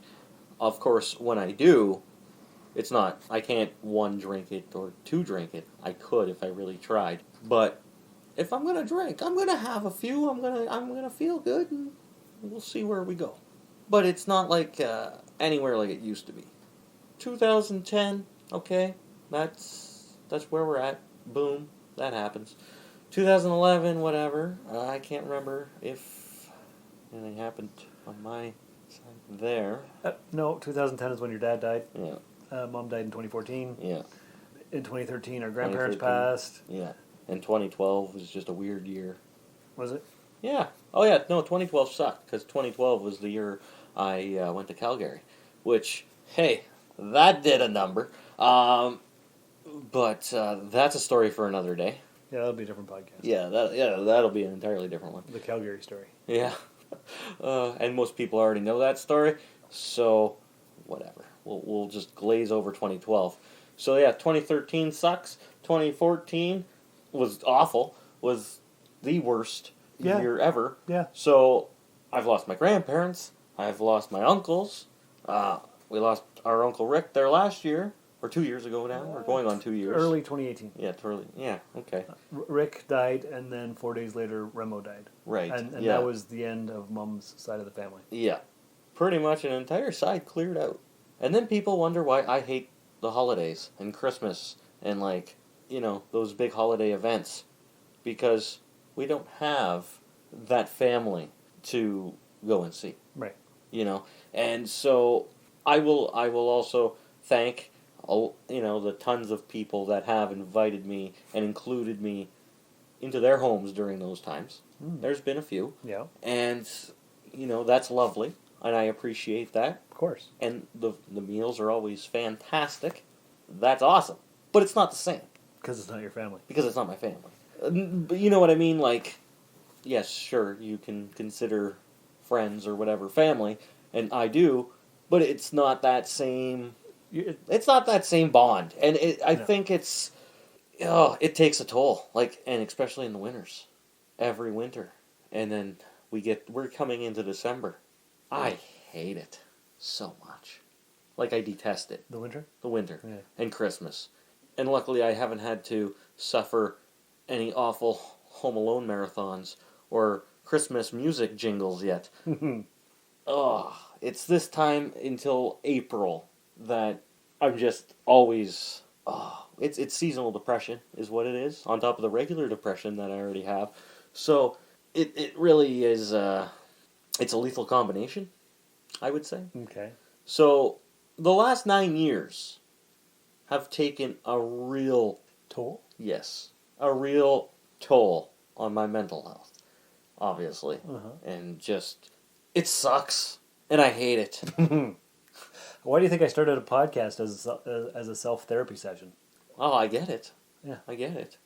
Of course, when I do, it's not, I can't 1 drink it or 2 drink it. I could if I really tried. But if I'm going to drink, I'm going to have a few. I'm going to feel good and we'll see where we go. But it's not like anywhere like it used to be. 2010, okay, that's where we're at. Boom, that happens. 2011, whatever. I can't remember if anything happened on my side there. No, 2010 is when your dad died. Yeah. Mom died in 2014. Yeah. In 2013, our grandparents 2013. passed. Yeah. And 2012 was just a weird year. Was it? Yeah. Oh, yeah. No, 2012 sucked because 2012 was the year I went to Calgary, which, hey, that did a number. But that's a story for another day. Yeah, that'll be a different podcast. Yeah, that'll be an entirely different one. The Calgary story. Yeah. And most people already know that story, so whatever. We'll just glaze over 2012. So yeah, 2013 sucks. 2014 was awful. Was the worst year ever. Yeah. So I've lost my grandparents. I've lost my uncles. We lost our Uncle Rick there last year. Or 2 years ago now. We're going on 2 years. Early 2018. Yeah, early. Yeah, okay. Rick died, and then 4 days later, Remo died. Right. And yeah. that was the end of Mom's side of the family. Yeah. Pretty much an entire side cleared out. And then people wonder why I hate the holidays and Christmas and, like, those big holiday events. Because we don't have that family to go and see. Right. And so I will also thank the tons of people that have invited me and included me into their homes during those times. There's been a few. Yeah. And, that's lovely, and I appreciate that. Of course. And the meals are always fantastic. That's awesome. But it's not the same. Because it's not your family. Because it's not my family. But you know what I mean? Like, yes, sure, you can consider friends or whatever family, and I do, but it's not that same... It's not that same bond. And I think it's... it takes a toll. Like, and especially in the winters. Every winter. And then we're coming into December. I hate it so much. Like, I detest it. The winter? The winter. Yeah. And Christmas. And luckily I haven't had to suffer any awful Home Alone marathons or Christmas music jingles yet. It's this time until April that I'm just always... It's seasonal depression is what it is, on top of the regular depression that I already have. So it really is... it's a lethal combination, I would say. Okay. So the last 9 years have taken a real... Toll? Yes. A real toll on my mental health, obviously. Uh-huh. And just... It sucks. And I hate it. Why do you think I started a podcast as a self-therapy session? Oh, I get it. Yeah. I get it.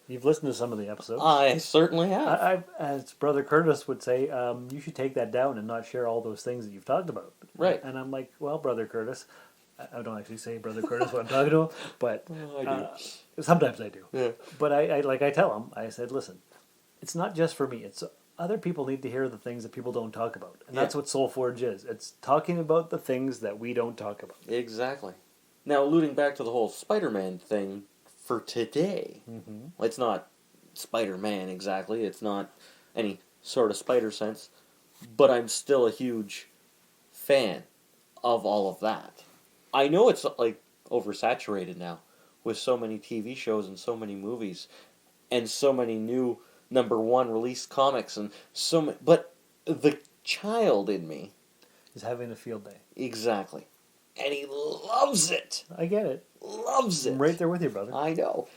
You've listened to some of the episodes. I certainly have. I as Brother Curtis would say, you should take that down and not share all those things that you've talked about. Right. And I'm like, well, Brother Curtis, I don't actually say Brother Curtis when I'm talking to him, but I do. sometimes I do. Yeah. But I tell him, I said, listen, it's not just for me. It's other people need to hear the things that people don't talk about. And that's what Soul Forge is. It's talking about the things that we don't talk about. Exactly. Now, alluding back to the whole Spider-Man thing for today, it's not Spider-Man exactly. It's not any sort of spider sense. But I'm still a huge fan of all of that. I know it's like oversaturated now with so many TV shows and so many movies and so many new #1 released comics and but the child in me Is having a field day. exactly, and he loves it. I get it. Loves it. I'm right there with you, brother. I know.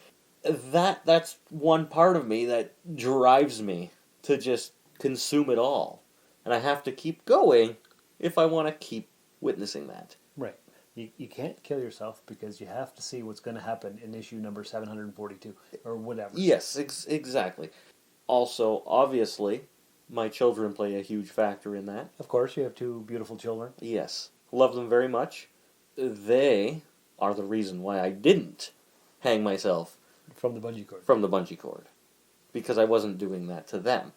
That's one part of me that drives me to just consume it all, and I have to keep going if I want to keep witnessing that. Right. You can't kill yourself because you have to see what's going to happen in issue number 742 or whatever. Yes, exactly. Also, obviously, my children play a huge factor in that. Of course, you have 2 beautiful children. Yes. Love them very much. They are the reason why I didn't hang myself From the bungee cord. from the bungee cord. Because I wasn't doing that to them.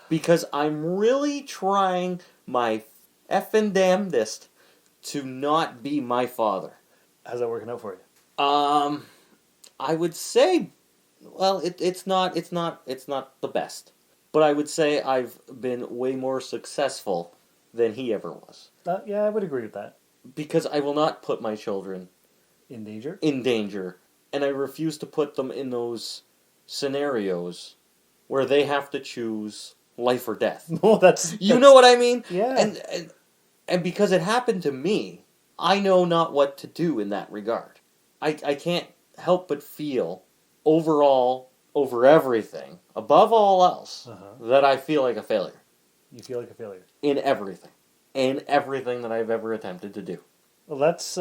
Because I'm really trying my effing damnedest to not be my father. How's that working out for you? I would say, well, it's not the best. But I would say I've been way more successful than he ever was. Yeah, I would agree with that. Because I will not put my children In danger? in danger. And I refuse to put them in those scenarios where they have to choose life or death. No, that's... You know what I mean? Yeah. And because it happened to me, I know not what to do in that regard. I can't help but feel, overall, over everything, above all else, that I feel like a failure. You feel like a failure. In everything. In everything that I've ever attempted to do. Well, that's...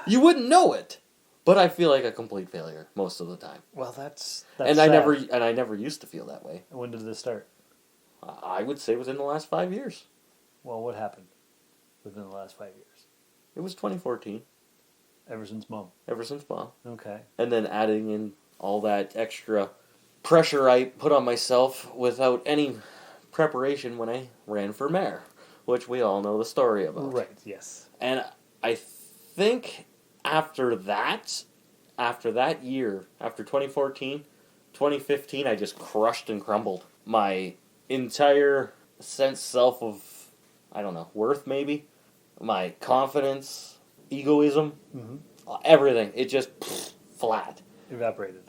You wouldn't know it, but I feel like a complete failure most of the time. Well, that's And sad. I never used to feel that way. When did this start? I would say within the last 5 years. Well, what happened within the last 5 years? It was 2014. Ever since Mom. Ever since Mom. Okay. And then adding in all that extra pressure I put on myself without any preparation when I ran for mayor, which we all know the story about. Right, yes. And I think after that year, after 2014, 2015, I just crushed and crumbled. My entire self of, I don't know, worth maybe, my confidence, egoism, everything, it just flat. Evaporated.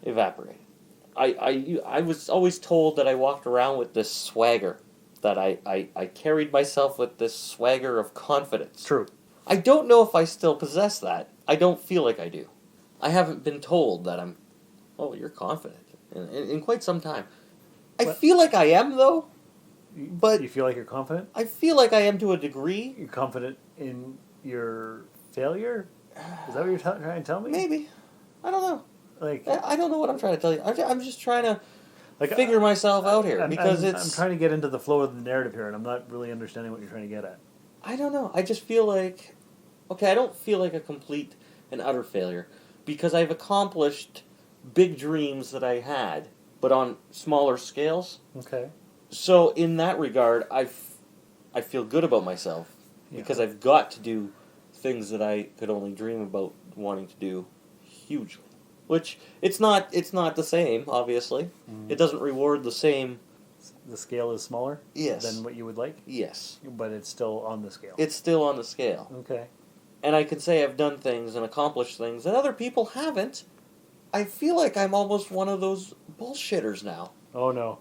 I was always told that I walked around with this swagger, that I carried myself with this swagger of confidence. True. I don't know if I still possess that, I don't feel like I do. I haven't been told that I'm, oh, you're confident in quite some time. I feel like I am, though. But you feel like you're confident? I feel like I am to a degree. You're confident in your failure? Is that what you're trying to tell me? Maybe. I don't know. Like, I don't know what I'm trying to tell you. I'm just trying to figure myself out here. Because I'm trying to get into the flow of the narrative here, and I'm not really understanding what you're trying to get at. I don't know. I just feel like... Okay, I don't feel like a complete and utter failure. Because I've accomplished big dreams that I had, but on smaller scales. Okay. So in that regard, I feel good about myself because I've got to do things that I could only dream about wanting to do hugely. Which it's not the same, obviously. It doesn't reward the same. The scale is smaller. Yes. Than what you would like. Yes. But it's still on the scale. It's still on the scale. Okay. And I can say I've done things and accomplished things that other people haven't. I feel like I'm almost one of those bullshitters now. Oh no.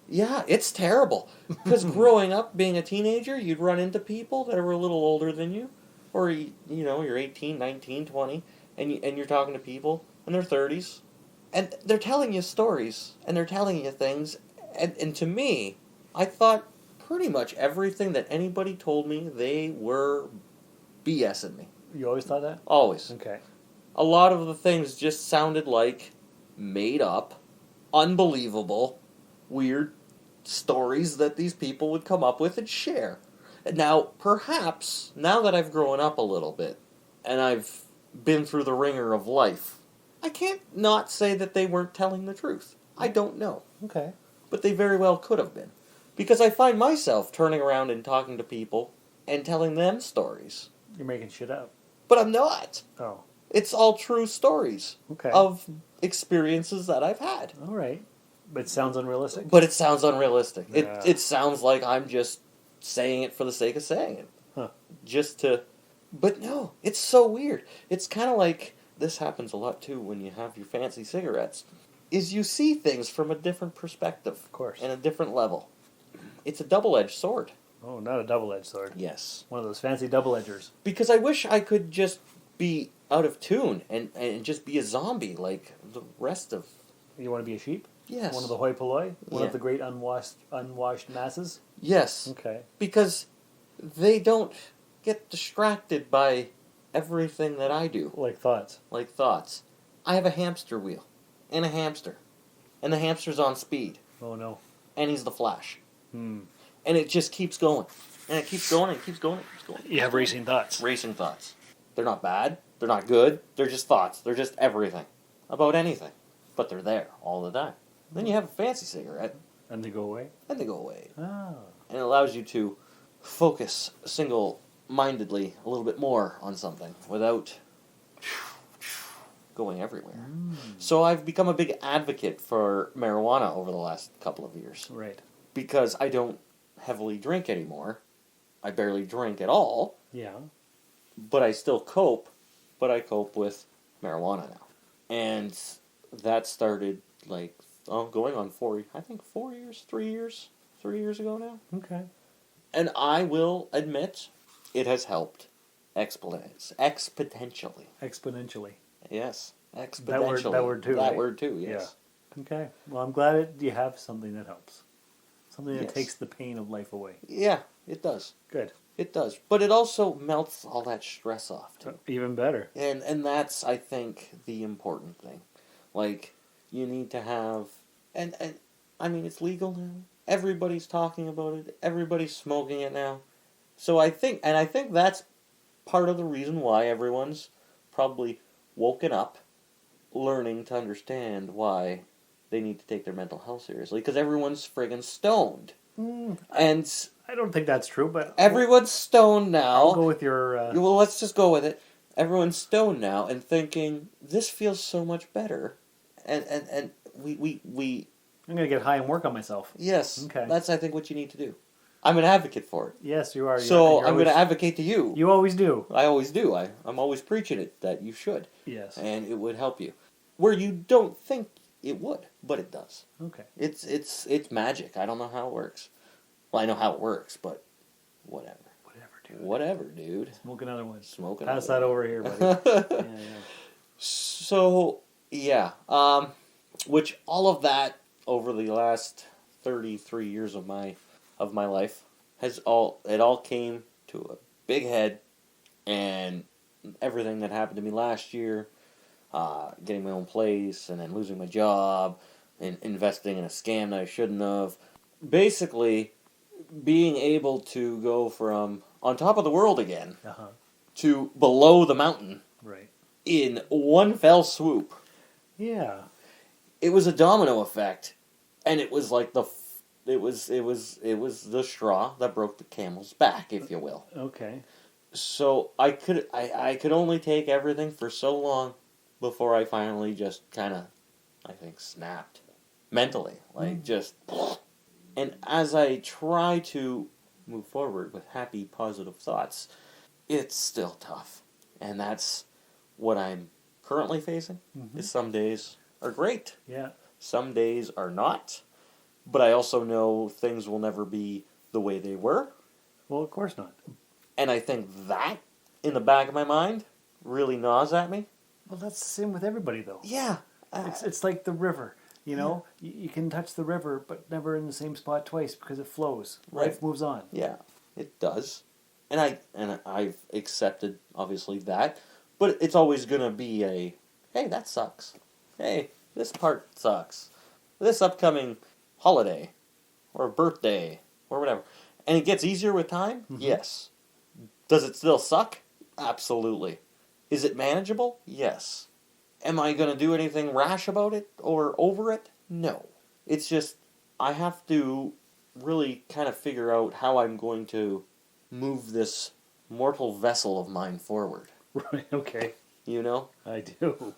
Yeah, it's terrible. Because growing up, being a teenager, you'd run into people that were a little older than you. Or, you're 18, 19, 20, and you're talking to people in their 30s. And they're telling you stories, and they're telling you things. And to me, I thought pretty much everything that anybody told me, they were BSing me. You always thought that? Always. Okay. A lot of the things just sounded like made up, unbelievable, weird stories that these people would come up with and share. Now, perhaps, now that I've grown up a little bit, and I've been through the ringer of life, I can't not say that they weren't telling the truth. I don't know. Okay. But they very well could have been. Because I find myself turning around and talking to people and telling them stories. You're making shit up. But I'm not. Oh. It's all true stories of experiences that I've had. All right. But it sounds unrealistic? But it sounds unrealistic. Yeah. It sounds like I'm just saying it for the sake of saying it. Huh. Just to... But no, it's so weird. It's kind of like... This happens a lot, too, when you have your fancy cigarettes. Is you see things from a different perspective. Of course. And a different level. It's a double-edged sword. Oh, not a double-edged sword. Yes. One of those fancy double-edgers. Because I wish I could just be out of tune and just be a zombie like the rest of... You want to be a sheep? Yes. One of the hoi polloi? One of the great unwashed masses? Yes. Okay. Because they don't get distracted by everything that I do. Like thoughts. Like thoughts. I have a hamster wheel. And a hamster. And the hamster's on speed. Oh no. And he's the Flash. Hmm. And it just keeps going. And it keeps going and it keeps going and it keeps going. You have racing thoughts. Racing thoughts. They're not bad. They're not good. They're just thoughts. They're just everything. About anything. But they're there all the time. Then you have a fancy cigarette. And they go away? And they go away. Oh. And it allows you to focus single-mindedly a little bit more on something without going everywhere. So I've become a big advocate for marijuana over the last couple of years. Right. Because I don't heavily drink anymore. I barely drink at all. Yeah. But I still cope. But I cope with marijuana now. And that started going on 4 years, 3 years ago now. Okay. And I will admit, it has helped exponentially. Exponentially. Yes, exponentially. That word too, That right? word too, yes. Yeah. Okay. Well, I'm glad you have something that helps. Something that Yes. takes the pain of life away. Yeah, it does. Good. It does. But it also melts all that stress off, too. Even better. And that's, I think, the important thing. Like, you need to have... And I mean, it's legal now. Everybody's talking about it. Everybody's smoking it now. So I think that's part of the reason why everyone's probably woken up, learning to understand why they need to take their mental health seriously. Because everyone's friggin' stoned. And... I don't think that's true, but... Everyone's stoned now. I'll go with your... Well, let's just go with it. Everyone's stoned now and thinking, this feels so much better. And we I'm going to get high and work on myself. yes, Okay. that's, I think, what you need to do. I'm an advocate for it. Yes, you are. So I'm going to advocate to you. You always do. I always do. I'm always preaching it, that you should. Yes. And it would help you. Where you don't think it would, but it does. Okay. It's magic. I don't know how it works. Well, I know how it works, but whatever. Whatever, Whatever, dude. Smoke another one. Smoke Pass another that over here, buddy. Yeah. So, yeah. Which all of that over the last 33 years of my life it all came to a big head, and everything that happened to me last year, getting my own place and then losing my job and investing in a scam that I shouldn't have. Basically, being able to go from on top of the world again to below the mountain Right. in one fell swoop. Yeah. It was a domino effect, and it was like it was the straw that broke the camel's back, if you will. Okay. So I could only take everything for so long before I finally just kind of, I think, snapped mentally, like just. And as I try to move forward with happy, positive thoughts, it's still tough, and that's what I'm currently facing. Is some days are great, Yeah. some days are not, but I also know things will never be the way they were. Well, of course not. And I think that, in the back of my mind, really gnaws at me. Well, that's the same with everybody, though. Yeah. It's like the river. You know, you can touch the river, but never in the same spot twice because it flows. Right. Life moves on. Yeah, it does. And I've accepted, obviously, that. But it's always going to be a, hey, that sucks. Hey, this part sucks. This upcoming holiday or birthday or whatever. And it gets easier with time? Yes. Does it still suck? Absolutely. Is it manageable? Yes. Am I going to do anything rash about it or over it? No. It's just, I have to really kind of figure out how I'm going to move this mortal vessel of mine forward. Right, okay. You know? I do.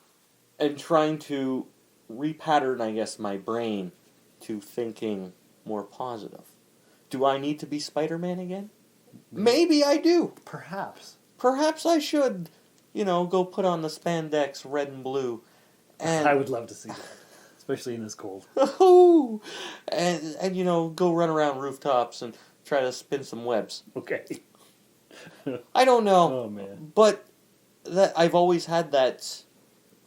And trying to repattern, I guess, my brain to thinking more positive. Do I need to be Spider-Man again? Maybe I do. Perhaps. Perhaps I should, go put on the spandex red and blue. And I would love to see that. Especially in this cold. and go run around rooftops and try to spin some webs. Okay. I don't know. Oh, man. But that I've always had that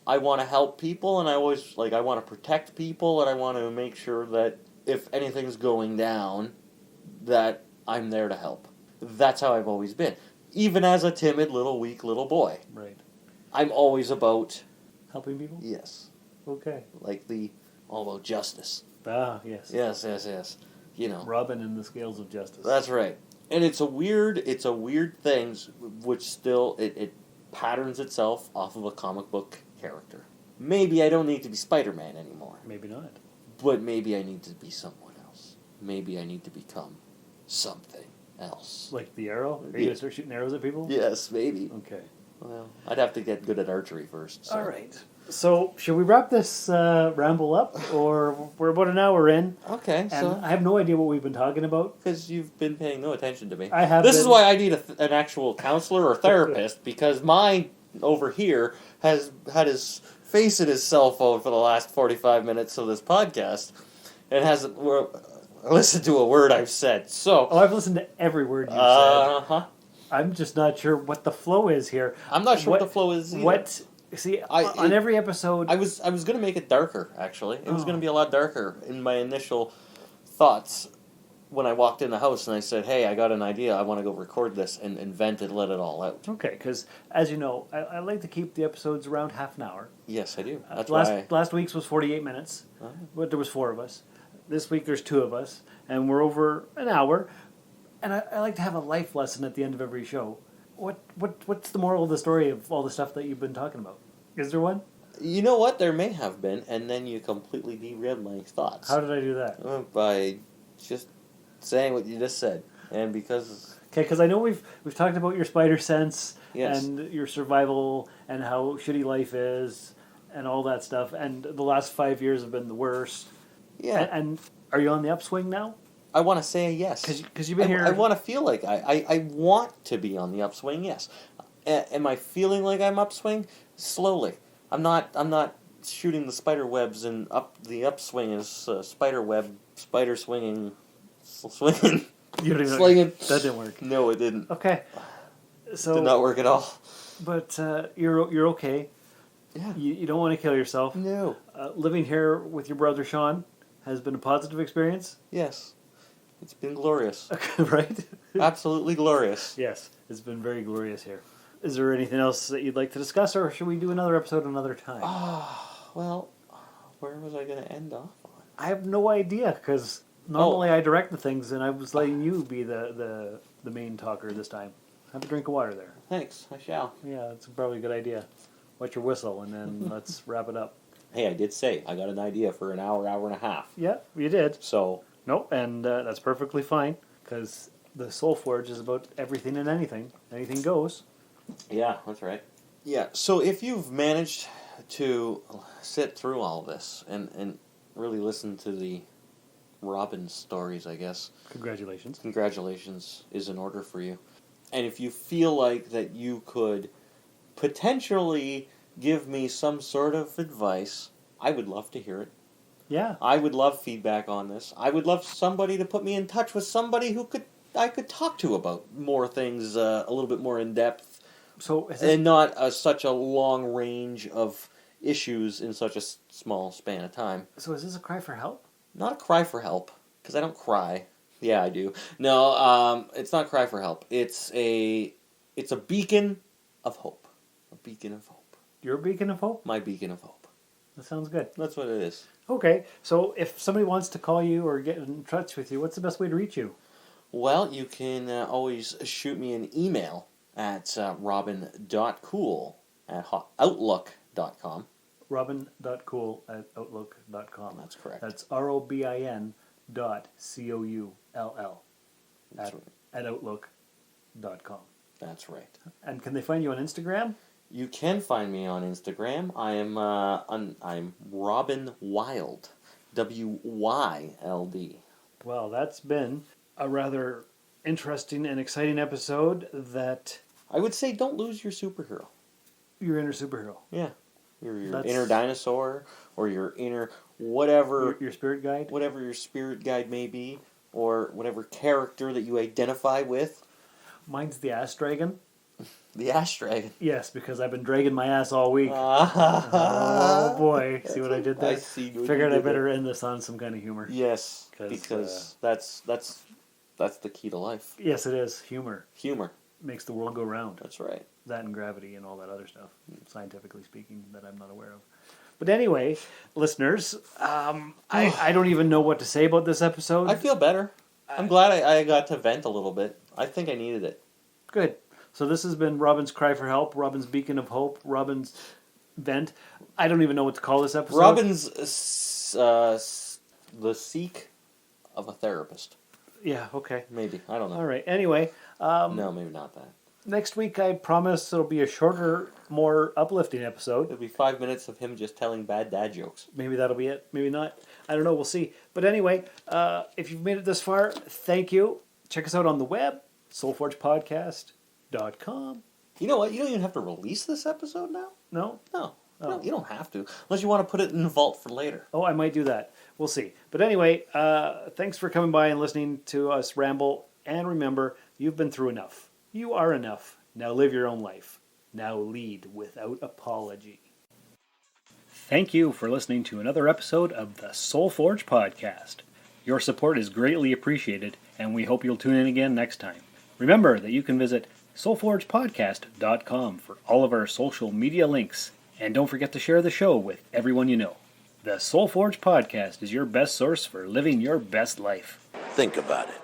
I want to help people, and I always, I want to protect people, and I want to make sure that if anything's going down, that I'm there to help. That's how I've always been. Even as a timid, weak little boy. Right. I'm always about... Helping people? Yes. Okay. All about justice. Ah, yes. Yes. Robin and the scales of justice. That's right. And it's a weird thing, which still, it patterns itself off of a comic book character. Maybe I don't need to be Spider-Man anymore. Maybe not. But maybe I need to be someone else. Maybe I need to become something else. Like the arrow? Are you going to start shooting arrows at people? Yes, maybe. Okay. Well, I'd have to get good at archery first. So. All right. So, should we wrap this ramble up? Or we're about an hour in. Okay, And so... I have no idea what we've been talking about. Because you've been paying no attention to me. I have This been. is why I need an actual counselor or therapist, because mine over here has had his face in his cell phone for the last 45 minutes of this podcast and hasn't listened to a word I've said. So... Oh, I've listened to every word you've said. Uh-huh. I'm just not sure what the flow is here. I'm not sure what the flow is either. On every episode... I was going to make it darker, actually. It was going to be a lot darker in my initial thoughts when I walked in the house and I said, hey, I got an idea. I want to go record this and vent and let it all out. Okay, because, as you know, I like to keep the episodes around half an hour. Yes, I do. That's last week's was 48 minutes, but there was 4 of us. This week there's 2 of us, and we're over an hour. And I like to have a life lesson at the end of every show. What's the moral of the story of all the stuff that you've been talking about? Is there one? You know what? There may have been, and then you completely derailed my thoughts. How did I do that? By just saying what you just said. And because... Okay, because I know we've talked about your spider sense Yes. and your survival and how shitty life is and all that stuff. And the last 5 years have been the worst. Yeah. And are you on the upswing now? I want to say yes. Because you've been here... I want to feel like I want to be on the upswing, yes. Am I feeling like I'm upswing? Slowly. I'm not shooting the spider webs and the upswing is spider swinging. You don't even Slinging. That didn't work. No, it didn't. Okay. So, Did not work at all. but you're okay. Yeah. You don't want to kill yourself. No. Living here with your brother Sean has been a positive experience, Yes. It's been glorious. right? Absolutely glorious. Yes, it's been very glorious here. Is there anything else that you'd like to discuss, or should we do another episode another time? Well, where was I going to end off on? I have no idea, because normally I direct the things, and I was letting you be the main talker this time. Have a drink of water there. Thanks, I shall. Yeah, that's probably a good idea. Wet your whistle, and then let's wrap it up. Hey, I did say I got an idea for an hour and a half. Yeah, you did. So, Nope, and that's perfectly fine, because the Soul Forge is about everything and anything. Anything goes. yeah, that's right. Yeah, so if you've managed to sit through all this and really listen to the Robin stories, I guess, Congratulations. congratulations is in order for you. And if you feel like that you could potentially give me some sort of advice, I would love to hear it. Yeah. I would love feedback on this. I would love somebody to put me in touch with somebody who I could talk to about more things a little bit more in depth, So is this, and not such a long range of issues in such a small span of time. so is this a cry for help? Not a cry for help, because I don't cry. Yeah, I do. No, it's not a cry for help. It's a beacon of hope. A beacon of hope. Your beacon of hope? My beacon of hope. That sounds good. That's what it is. Okay, so if somebody wants to call you or get in touch with you, what's the best way to reach you? Well, you can always shoot me an email at robin.cool@outlook.com. robin.cool@outlook.com. That's correct. That's ROBIN.COULL That's right. at outlook.com. That's right. And can they find you on Instagram? You can find me on Instagram. I'm Robin Wild, WYLD. Well, that's been a rather interesting and exciting episode that I would say don't lose your superhero. your inner superhero. Yeah, your That's- inner dinosaur or your inner whatever Your spirit guide? whatever your spirit guide may be, or whatever character that you identify with. Mine's the ass dragon. The Ash Dragon. Yes, because I've been dragging my ass all week. Oh boy, see what I did there? I see what you Figured did I better there. end this on some kind of humor. Yes, 'Cause, because that's the key to life. Yes, it is. Humor Humor. makes the world go round. That's right. That and gravity and all that other stuff, scientifically speaking, that I'm not aware of. But anyway, listeners, I don't even know what to say about this episode. I feel better. I'm glad I got to vent a little bit. I think I needed it. Good. So this has been Robin's Cry for Help, Robin's Beacon of Hope, Robin's Vent. I don't even know what to call this episode. Robin's the seek of a therapist. Yeah, okay. Maybe. I don't know. All right. Anyway, No, maybe not that. next week I promise it'll be a shorter, more uplifting episode. It'll be 5 minutes of him just telling bad dad jokes. Maybe that'll be it. Maybe not. I don't know. We'll see. But anyway, if you've made it this far, thank you. Check us out on the web, soulforgepodcast.com. You know what? You don't even have to release this episode now? No? No. Oh. You don't have to. Unless you want to put it in the vault for later. Oh, I might do that. We'll see. But anyway, thanks for coming by and listening to us ramble. And remember, you've been through enough. You are enough. Now live your own life. Now lead without apology. Thank you for listening to another episode of the Soul Forge Podcast. Your support is greatly appreciated, and we hope you'll tune in again next time. Remember that you can visit soulforgepodcast.com for all of our social media links. And don't forget to share the show with everyone you know. The Soul Forge Podcast is your best source for living your best life. Think about it.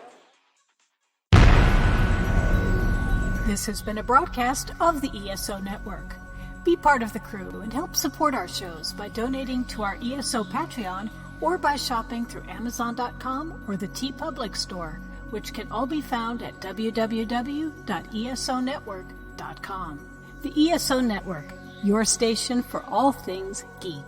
This has been a broadcast of the ESO Network. Be part of the crew and help support our shows by donating to our ESO Patreon or by shopping through Amazon.com or the TeePublic store, which can all be found at www.esonetwork.com. The ESO Network, your station for all things geek.